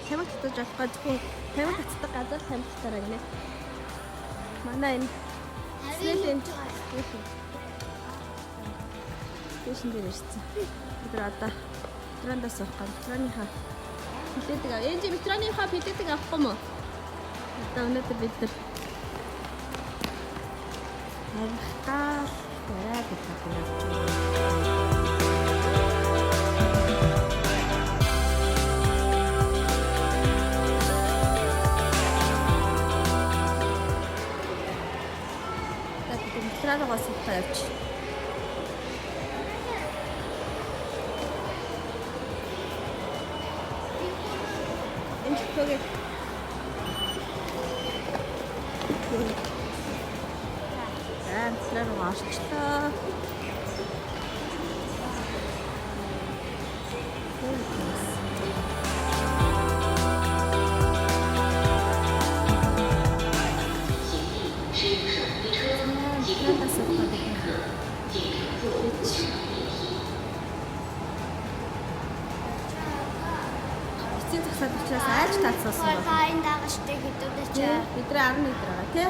тамхи татаж болох газгүй тамхи татдаг газар тамхи татараа гинэ. Манай энэ Снэлийн стэйшн дээр ирсэн. Бид одоо метрондоо суух гад метроныхаа билетийг аваа. Энд метроныхаа билетийг авахгүй мó? Одоо өнөөдөр бид нар харихтаа бараад байгаа. Метрогоос суугаа явж. Энд төгөө. Метрогоо орчлоо. Засаад учраас айж талсуусан байна. Хайн дагаштай хэдүүдээ чи. Бидний 10 литр байгаа тий.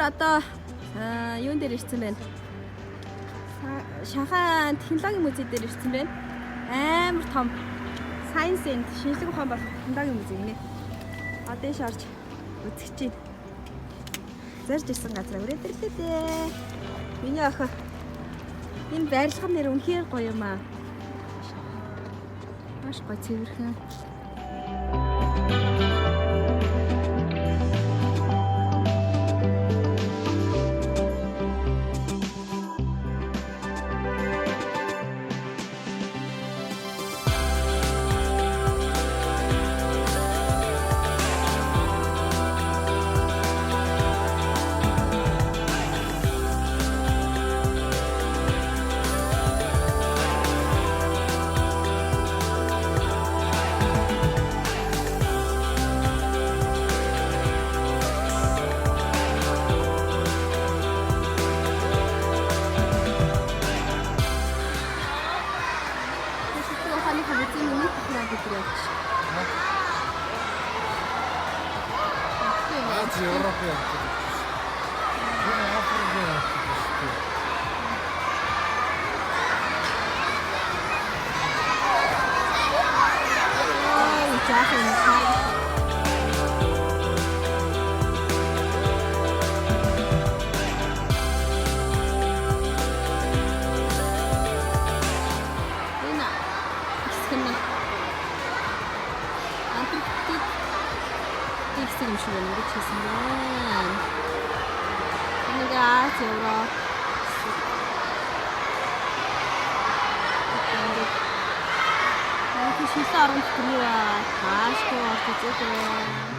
Одоо юун дээр ирсэн байна? Шанхай технологийн музей дээр ирсэн байна. Амар том Science and шинжлэх ухаан болох технологийн музей нэ. Одоо дэш орж үзэж чинь. Зарж ирсэн газар өрөөдөрлөө дээ. Миний охин энэ байрлал нэр үнэхээр гоё юм аа. Маш гоё цэвэрхэн. Европе. Шилэн оромт гэрээ таашгүй орж үзээ.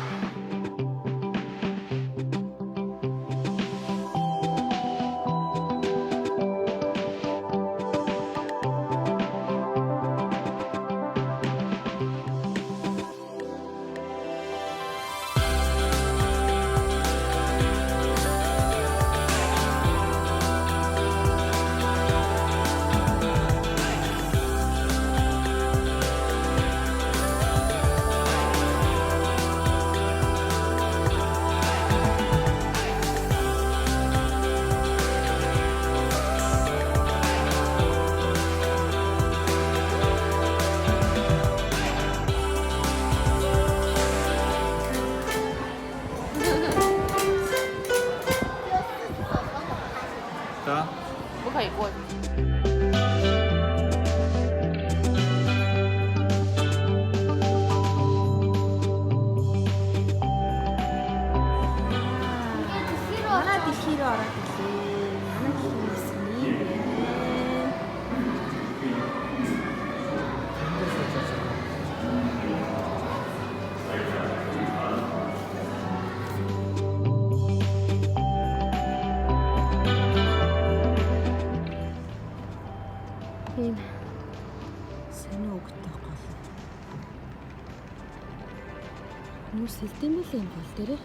ийм сонио өгтэй гол. Хүмүүс хэлдэм билээ энэ гол дээрээ.